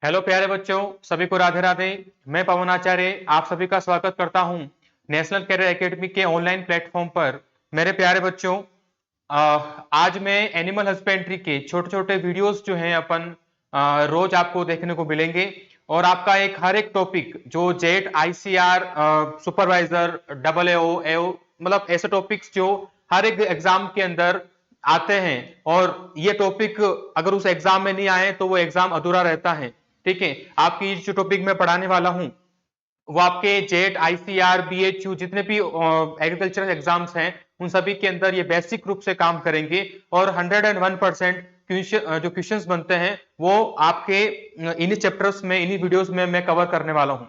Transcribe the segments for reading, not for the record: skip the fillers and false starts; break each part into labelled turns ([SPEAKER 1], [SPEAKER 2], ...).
[SPEAKER 1] Hello प्यारे बच्चों, सभी को राधे राधे। मैं पवन आचार्य आप सभी का स्वागत करता हूं नेशनल कैरियर एकेडमी के ऑनलाइन प्लेटफॉर्म पर। मेरे प्यारे बच्चों, आज मैं एनिमल हस्बेंड्री के छोटे छोटे वीडियोस जो हैं अपन रोज आपको देखने को मिलेंगे। और आपका हर एक टॉपिक जो जेट आईसीआर सुपरवाइजर डबल एओ एओ मतलब ऐसे टॉपिक्स जो हर एक एग्जाम के अंदर आते हैं, और ये टॉपिक अगर उस एग्जाम में नहीं आए तो वो एग्जाम अधूरा रहता है। ठीक है, आपकी जो टॉपिक मैं पढ़ाने वाला हूं वो आपके जेट आईसीआर बीएचयू जितने भी एग्रीकल्चरल एग्जाम्स हैं उन सभी के अंदर ये बेसिक रूप से काम करेंगे। और 101% जो क्वेश्चंस बनते हैं वो आपके इन्हीं चैप्टर्स में, इन्हीं वीडियोस में मैं कवर करने वाला हूं।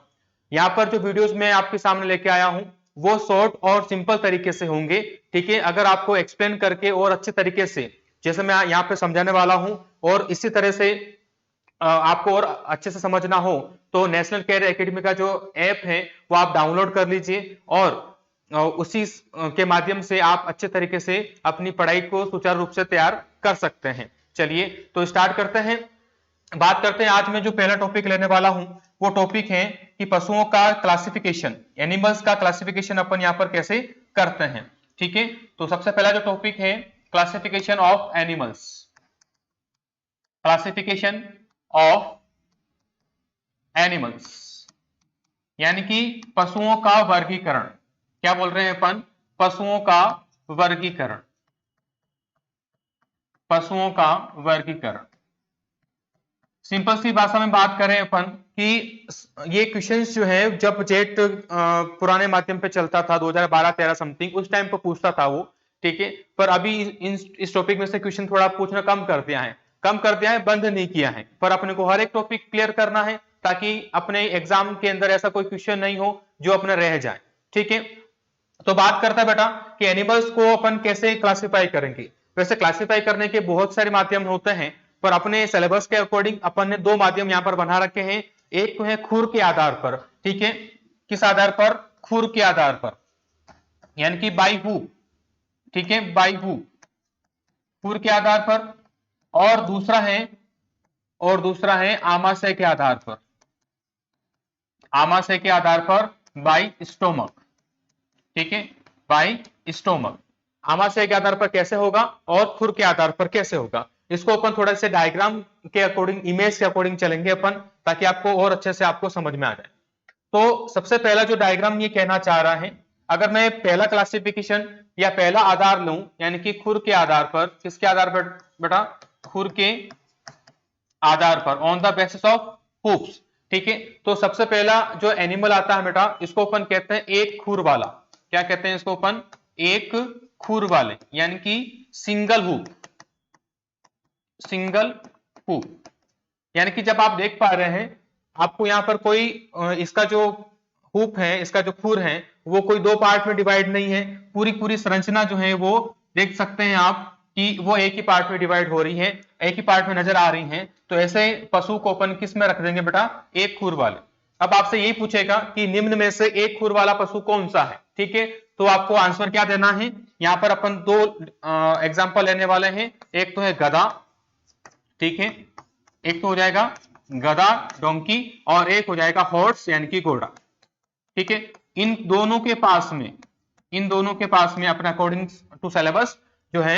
[SPEAKER 1] यहाँ पर जो वीडियोस मैं आपके सामने लेके आया हूं वो शॉर्ट और सिंपल तरीके से होंगे। ठीक है, अगर आपको एक्सप्लेन करके और अच्छे तरीके से जैसे मैं यहाँ पे समझाने वाला हूं और इसी तरह से आपको और अच्छे से समझना हो तो नेशनल कैरियर एकेडमी का जो ऐप है वो आप डाउनलोड कर लीजिए और उसी के माध्यम से आप अच्छे तरीके से अपनी पढ़ाई को सुचारू रूप से तैयार कर सकते हैं। चलिए तो स्टार्ट करते हैं। बात करते हैं, आज मैं जो पहला टॉपिक लेने वाला हूं वो टॉपिक है कि पशुओं का क्लासिफिकेशन, एनिमल्स का क्लासिफिकेशन अपन यहाँ पर कैसे करते हैं। ठीक है, तो सबसे पहला जो टॉपिक है classification of animals, classification of animals यानी कि पशुओं का वर्गीकरण। क्या बोल रहे हैं अपन? पशुओं का वर्गीकरण, पशुओं का वर्गीकरण। सिंपल सी भाषा में बात करें अपन कि ये क्वेश्चंस जो है जब जेट पुराने माध्यम पे चलता था 2012-13 समथिंग, उस टाइम पे पूछता था वो। ठीक है, पर अभी इस टॉपिक में से क्वेश्चन थोड़ा पूछना कम कर दिया है, बंद नहीं किया है, पर अपने को हर एक टॉपिक क्लियर करना है ताकि अपने एग्जाम के अंदर ऐसा कोई क्वेश्चन नहीं हो जो अपने रह जाए। ठीक है, तो बात करता है बेटा कि एनिमल्स को अपन कैसे क्लासिफाई करेंगे। वैसे क्लासिफाई करने के बहुत सारे माध्यम होते हैं, पर अपने सिलेबस के अकॉर्डिंग अपन ने दो माध्यम यहां पर बना रखे हैं। एक तो है खुर के आधार पर। ठीक है, किस आधार पर? खुर के आधार पर, यानी कि बाई हु। ठीक है, बाई हु, खुर के आधार पर। और दूसरा है आमाशय के आधार पर, आमाशय के आधार पर बाई स्टोमक। ठीक है, बाई स्टोमक। आमाशय के आधार पर कैसे होगा और खुर के आधार पर कैसे होगा, इसको अपन थोड़ा से डायग्राम के अकॉर्डिंग, इमेज के अकॉर्डिंग चलेंगे अपन, ताकि आपको और अच्छे से आपको समझ में आ जाए। तो सबसे पहला जो डायग्राम ये कहना चाह रहा है, अगर मैं पहला क्लासिफिकेशन या पहला आधार लूं, यानी कि खुर के आधार पर, किसके आधार पर बेटा? खुर के आधार पर, on the basis of hoops. ठीक है, तो सबसे पहला जो एनिमल आता है बेटा, इसको अपन कहते हैं एक खुर वाला। क्या कहते हैं इसको अपन? एक खुर वाले, यानी कि सिंगल हुप, सिंगल हुप। यानी कि जब आप देख पा रहे हैं, आपको यहां पर कोई इसका जो हुप है, इसका जो खुर है, वो कोई दो पार्ट में डिवाइड नहीं है। पूरी पूरी संरचना जो है वो देख सकते हैं आप कि वो एक ही पार्ट में डिवाइड हो रही है, एक ही पार्ट में नजर आ रही है। तो ऐसे पशु को अपन किस में रख देंगे बेटा? एक खुर वाले। अब आपसे यही पूछेगा कि निम्न में से एक खुर वाला पशु कौन सा है। ठीक है, तो आपको आंसर क्या देना है? यहां पर अपन दो एग्जाम्पल लेने वाले हैं। एक तो है गधा, ठीक है, एक तो हो जाएगा गधा, डोंकी, और एक हो जाएगा हॉर्स यानी कि घोड़ा। ठीक है, इन दोनों के पास में अपने अकॉर्डिंग टू सिलेबस जो है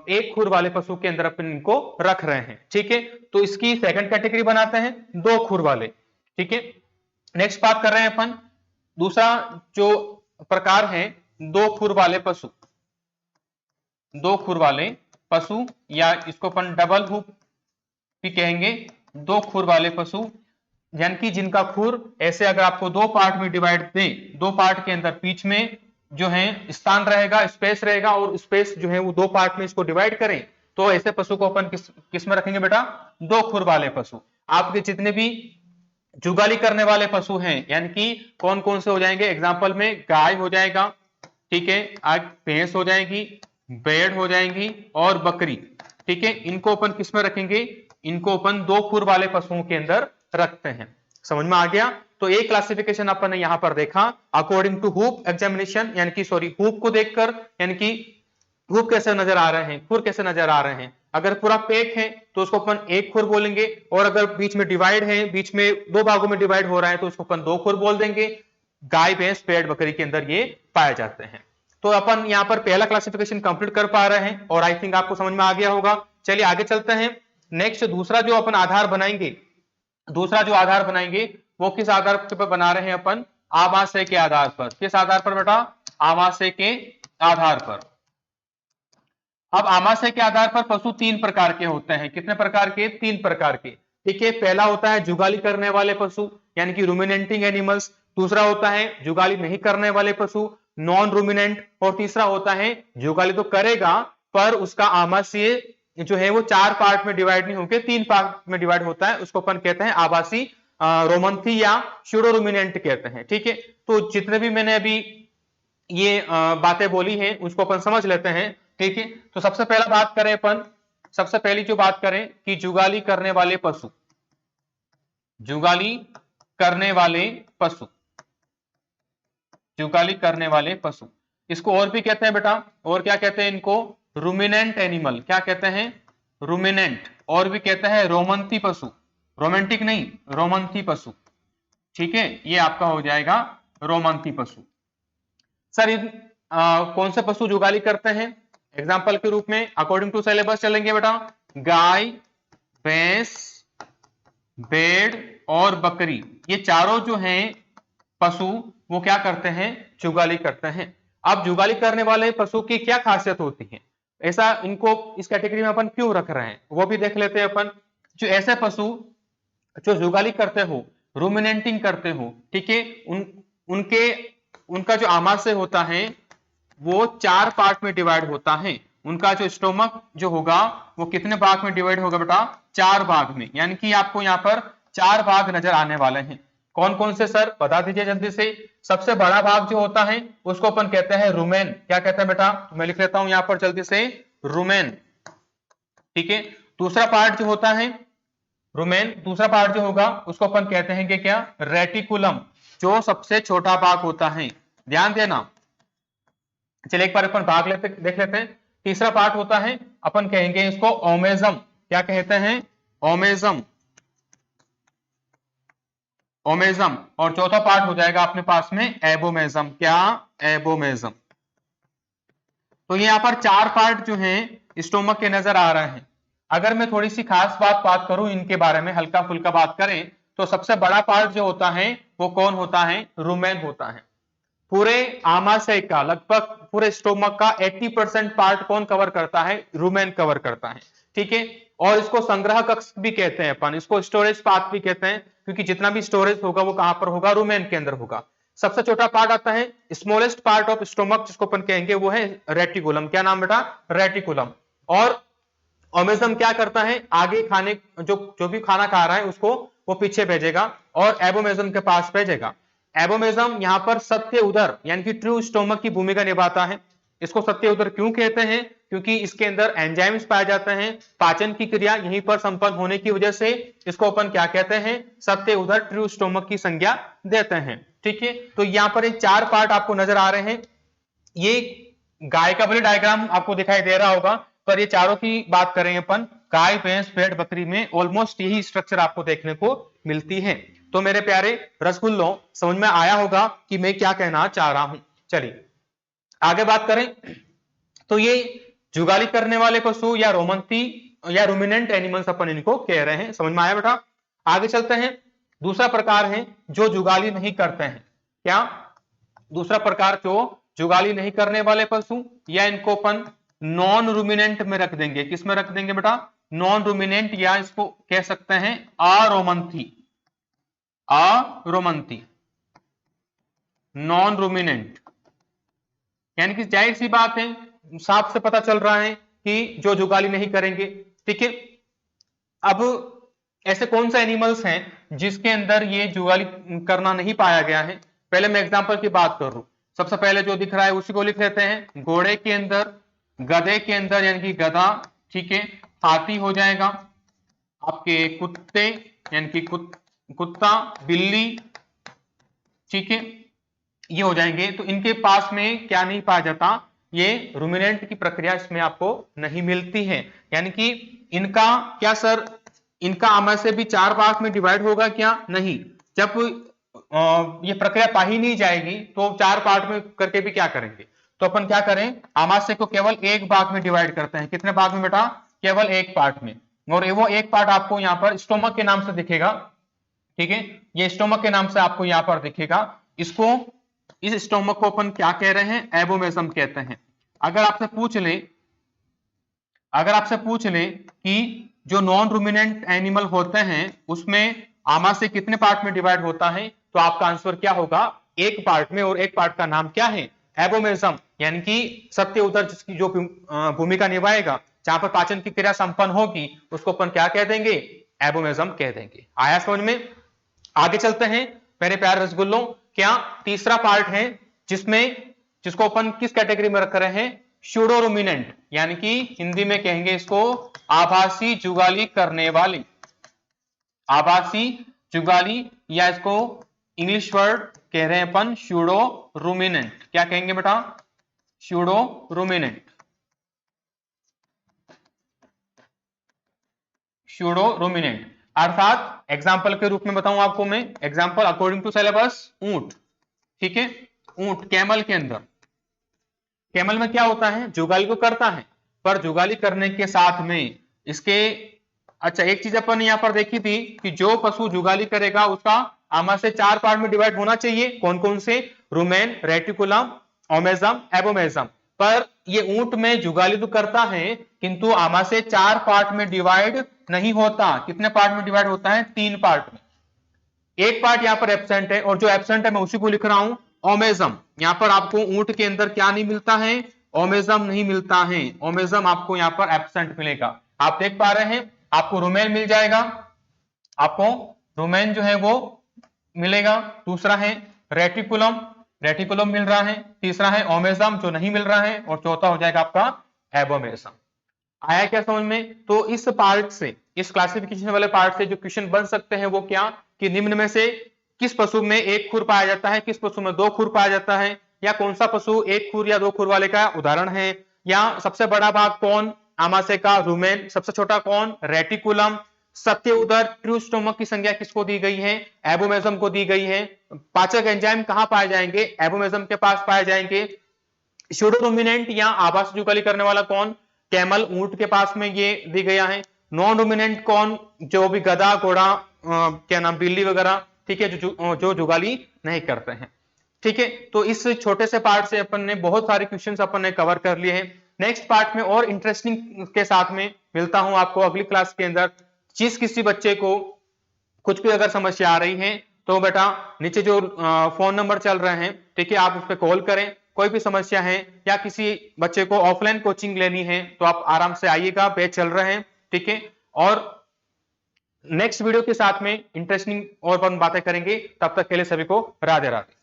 [SPEAKER 1] एक खुर वाले पशु के अंदर अपन इनको रख रहे हैं। ठीक है, तो इसकी सेकंड कैटेगरी बनाते हैं दो खुर वाले। ठीक है, नेक्स्ट बात कर रहे हैं अपन दूसरा जो प्रकार है, दो खुर वाले पशु। दो खुर वाले पशु, या इसको अपन डबल हुप भी कहेंगे। दो खुर वाले पशु यानी कि जिनका खुर ऐसे अगर आपको दो पार्ट में डिवाइड दें, दो पार्ट के अंदर बीच में जो है स्थान रहेगा, स्पेस रहेगा, और स्पेस जो है वो दो पार्ट में इसको डिवाइड करें, तो ऐसे पशु को अपन किस में रखेंगे बेटा? दो खुर वाले पशु। आपके जितने भी जुगाली करने वाले पशु हैं, यानी कि कौन कौन से हो जाएंगे? एग्जाम्पल में गाय हो जाएगा, ठीक है, आज भैंस हो जाएगी, भेड़ हो जाएंगी, और बकरी। ठीक है, इनको अपन किस में रखेंगे? इनको अपन दो खुर वाले पशुओं के अंदर रखते हैं। समझ में आ गया? तो एक क्लासिफिकेशन अपन ने यहां पर देखा अकॉर्डिंग टू हुप एग्जामिनेशन, यानी कि सॉरी हुप को देखकर, यानी कि हुप कैसे नजर आ रहे हैं, खुर कैसे नजर आ रहे हैं, अगर पूरा पैक है तो उसको अपन एक खुर बोलेंगे, और अगर बीच में डिवाइड है, बीच में दो भागों में डिवाइड हो रहा है तो उसको अपन दो खुर बोल देंगे। गाय भैंस पेड़ बकरी के अंदर ये पाए जाते हैं। तो अपन यहाँ पर पहला क्लासिफिकेशन कंप्लीट कर पा रहे हैं और आई थिंक आपको समझ में आ गया होगा। चलिए आगे चलते हैं। नेक्स्ट दूसरा जो अपन आधार बनाएंगे, दूसरा जो आधार बनाएंगे वो किस आधार पर बना रहे हैं अपन? आमाशय के आधार पर। किस आधार पर बेटा? आमाशय के आधार पर। अब आमाशय के आधार पर पशु तीन प्रकार के होते हैं। कितने प्रकार के? तीन प्रकार के। ठीक है, पहला होता है जुगाली करने वाले पशु यानी कि रूमिनेंटिंग एनिमल्स। दूसरा होता है जुगाली नहीं करने वाले पशु, नॉन रूमिनेंट। और तीसरा होता है जुगाली तो करेगा पर उसका आमाशय जो है वो चार पार्ट में डिवाइड नहीं होकर तीन पार्ट में डिवाइड होता है, उसको अपन कहते हैं आभासी रोमंथी या स्यूडो रूमिनेंट कहते हैं। ठीक है, तो जितने भी मैंने अभी ये बातें बोली हैं उसको अपन समझ लेते हैं। ठीक है, तो सबसे पहला बात करें अपन, सबसे पहली जो बात करें कि जुगाली करने वाले पशु, जुगाली करने वाले पशु, जुगाली करने वाले पशु, इसको और भी कहते हैं बेटा, और क्या कहते हैं इनको? Ruminant animal. क्या कहते हैं? रूमिनेंट। और भी कहते हैं रोमंथी पशु, रोमांटिक नहीं, रोमंथी पशु। ठीक है, ये आपका हो जाएगा रोमंथी पशु। सर कौन से पशु जुगाली करते हैं? एग्जाम्पल के रूप में अकॉर्डिंग टू सिलेबस चलेंगे बेटा। गाय, भैंस, भेड़ और बकरी, ये चारों जो हैं पशु वो क्या करते हैं? जुगाली करते हैं। अब जुगाली करने वाले पशु की क्या खासियत होती है, ऐसा इनको इस कैटेगरी में अपन क्यों रख रहे हैं वो भी देख लेते हैं अपन। जो ऐसे पशु जो जुगाली करते हो, रूमिनेंटिंग करते हो, ठीक है, उनके उनका जो आमाशय होता है वो चार पार्ट में डिवाइड होता है। उनका जो स्टोमक जो होगा वो कितने भाग में डिवाइड होगा बेटा? चार भाग में। यानी कि आपको यहाँ पर चार भाग नजर आने वाले हैं। कौन कौन से सर बता दीजिए जल्दी से। सबसे बड़ा भाग जो होता है उसको अपन कहते हैं रुमेन। क्या कहते हैं बेटा? मैं लिख लेता हूं यहाँ पर जल्दी से, रुमेन। ठीक है, दूसरा पार्ट जो होता है रुमेन, दूसरा पार्ट जो होगा उसको अपन कहते हैं कि क्या? रेटिकुलम, जो सबसे छोटा भाग होता है। ध्यान देना। चलिए एक बार अपन भाग देख लेते हैं। तीसरा पार्ट होता है अपन कहेंगे इसको ओमेजम। क्या कहते हैं? Omasum, omasum. और चौथा पार्ट हो जाएगा अपने पास में एबोमेजम। क्या? एबोमेजम। तो यहाँ पर चार पार्ट जो हैं स्टोमक के नजर आ रहे हैं। अगर मैं थोड़ी सी खास बात करूं इनके बारे में, हल्का फुल्का बात करें, तो सबसे बड़ा पार्ट जो होता है वो कौन होता है? रुमेन होता है। पूरे आमाशय का लगभग पूरे स्टोमक का 80% पार्ट कौन कवर करता है? रुमेन कवर करता है। ठीक है, और इसको संग्रह कक्ष भी कहते हैं अपन, इसको स्टोरेज पार्ट भी कहते हैं, क्योंकि जितना भी स्टोरेज होगा वो कहां पर होगा? रुमेन के अंदर होगा। सबसे छोटा पार्ट आता है, स्मॉलेस्ट पार्ट ऑफ स्टोमक, जिसको अपन कहेंगे वो है रेटिकुलम। क्या नाम बेटा? रेटिकुलम। और ओमेजम क्या करता है? आगे खाने जो भी खाना खा रहा है उसको वो पीछे भेजेगा और एबोमेजम के पास भेजेगा। एबोमेजम यहाँ पर सत्य उदर यानी कि ट्रू स्टोमक की भूमिका निभाता है। इसको सत्य उदर क्यों कहते हैं? क्योंकि इसके अंदर एंजाइम्स पाए जाते हैं, पाचन की क्रिया यहीं पर संपन्न होने की वजह से इसको अपन क्या कहते हैं? सत्य उदर, ट्रू स्टोमक की संज्ञा देते हैं। ठीक है, तो यहाँ पर एक चार पार्ट आपको नजर आ रहे हैं। ये गाय का भले डायग्राम आपको दिखाई दे रहा होगा, पर ये चारों की बात करें अपन, गाय, भैंस, भेड़, बकरी में ऑलमोस्ट यही स्ट्रक्चर आपको देखने को मिलती है। तो मेरे प्यारे रसगुल्लों, समझ में आया होगा कि मैं क्या कहना चाह रहा हूं। चलिए आगे बात करें। तो ये जुगाली करने वाले पशु या रोमंथी या रूमिनेंट एनिमल्स अपन इनको कह रहे हैं। समझ में आया बेटा? आगे चलते हैं। दूसरा प्रकार है जो जुगाली नहीं करते हैं। क्या? दूसरा प्रकार जो जुगाली नहीं करने वाले पशु, या इनको अपन नॉन रूमिनेंट में रख देंगे। किस में रख देंगे बेटा? नॉन रूमिनेंट, या इसको कह सकते हैं अरोमंथी। अरोमंथी, नॉन रूमिनेंट, यानी कि जाहिर सी बात है, साफ से पता चल रहा है कि जो जुगाली नहीं करेंगे। ठीक है, अब ऐसे कौन से एनिमल्स हैं जिसके अंदर ये जुगाली करना नहीं पाया गया है? पहले मैं एग्जांपल की बात कर रहा हूं। सबसे पहले जो दिख रहा है उसी को लिख लेते हैं। घोड़े के अंदर, गधे के अंदर यानी कि गधा, ठीक है, हाथी हो जाएगा, आपके कुत्ते यानी कि कुत्ता, बिल्ली, ठीक है, ये हो जाएंगे। तो इनके पास में क्या नहीं पाया जाता? ये रूमिनेंट की प्रक्रिया इसमें आपको नहीं मिलती है। यानी कि इनका क्या सर, इनका आमा से भी 4 पार्ट में डिवाइड होगा क्या? नहीं। जब ये प्रक्रिया पाई नहीं जाएगी तो 4 पार्ट में करके भी क्या करेंगे, तो अपन क्या करें, आमाशय को केवल एक भाग में डिवाइड करते हैं। कितने भाग में बेटा? केवल एक पार्ट में। और वो एक पार्ट आपको यहाँ पर स्टोमक के नाम से दिखेगा, ठीक है, ये स्टोमक के नाम से आपको यहाँ पर दिखेगा। इसको, इस स्टोमक को अपन क्या कह रहे हैं? एबोमेसम कहते हैं। अगर आपसे पूछ ले कि जो नॉन रूमिनेंट एनिमल होते हैं उसमें आमाशय कितने पार्ट में डिवाइड होता है, तो आपका आंसर क्या होगा? एक पार्ट में। और एक पार्ट का नाम क्या है? एबोमेसम। यानी कि सत्य उदर जिसकी जो भूमिका निभाएगा, जहां पर पाचन की क्रिया संपन्न होगी, उसको अपन क्या कह देंगे? एबोमेसम कह देंगे। आया समझ में? आगे चलते हैं मेरे प्यारे रसगुल्लों। क्या तीसरा पार्ट है जिसको अपन किस कैटेगरी में रख रहे हैं? स्यूडो रूमिनेंट, यानी कि हिंदी में कहेंगे इसको आभासी जुगाली करने वाली। आभासी जुगाली, या इसको इंग्लिश वर्ड कह रहे हैं अपन स्यूडो रूमिनेंट। क्या कहेंगे बेटा? Pseudo ruminant. स्यूडो रूमिनेंट अर्थात एग्जाम्पल के रूप में बताऊं आपको मैं, एग्जाम्पल अकॉर्डिंग टू सिलेबस, ऊंट, ठीक है, ऊंट कैमल के अंदर, कैमल में क्या होता है? जुगाली को करता है, पर जुगाली करने के साथ में इसके, अच्छा एक चीज अपन यहां पर देखी थी कि जो पशु जुगाली करेगा उसका आमाशय 4 पार्ट में डिवाइड होना चाहिए। कौन कौन से? Rumen, reticulum, omasum, abomasum. पर ये ऊंट में जुगाली तो करता है किंतु आमाशय 4 पार्ट में डिवाइड नहीं होता। कितने पार्ट में डिवाइड होता है? 3 पार्ट में। एक पार्ट यहां पर एब्सेंट है, और जो एब्सेंट है मैं उसी को लिख रहा हूं, ओमेजम। यहां पर आपको ऊंट के अंदर क्या नहीं मिलता है? ओमेजम नहीं मिलता है। ओमेजम आपको यहां पर एब्सेंट मिलेगा। आप देख पा रहे हैं, आपको रोमेन मिल जाएगा, आपको रोमेन जो है वो मिलेगा। दूसरा है रेटिकुलम, रेटिकुलम मिल रहा है। तीसरा है ओमेजम जो नहीं मिल रहा है, और चौथा हो जाएगा आपका एबोमेजम। आया क्या समझ में? तो इस पार्ट से, इस क्लासिफिकेशन वाले पार्ट से जो क्वेश्चन बन सकते हैं वो क्या, कि निम्न में से किस पशु में एक खुर पाया जाता है, किस पशु में 2 खुर पाया जाता है, या कौन सा पशु 1 खुर या 2 खुर वाले का उदाहरण है, या सबसे बड़ा भाग कौन आमाशय का? रूमेन। सबसे छोटा कौन? रेटिकुलम। सत्य उदर ट्रू स्टोमक की संज्ञा किसको दी गई है? एबोमेजम को दी गई है। पाचक एंजाइम कहां पाए जाएंगे? एबोमेजम के पास पाए जाएंगे। स्यूडो डोमिनेंट या आभासी जुगाली करने वाला कौन? कैमल, ऊंट के पास में ये दी गया है। नॉन डोमिनेंट कौन? जो भी गधा, घोड़ा, क्या नाम, बिल्ली वगैरह, ठीक है, जो जुगाली नहीं करते हैं। ठीक है, तो इस छोटे से पार्ट से अपन ने बहुत सारे क्वेश्चंस अपन ने कवर कर लिए हैं। नेक्स्ट पार्ट में और इंटरेस्टिंग के साथ में मिलता हूं आपको अगली क्लास के अंदर। जिस किसी बच्चे को कुछ भी अगर समस्या आ रही है तो बेटा नीचे जो फोन नंबर चल रहे हैं, ठीक है, आप उस पर कॉल करें। कोई भी समस्या है या किसी बच्चे को ऑफलाइन कोचिंग लेनी है तो आप आराम से आइएगा, बैच चल रहे हैं, ठीक है। और नेक्स्ट वीडियो के साथ में इंटरेस्टिंग और बातें करेंगे। तब तक के लिए सभी को राधे राधे।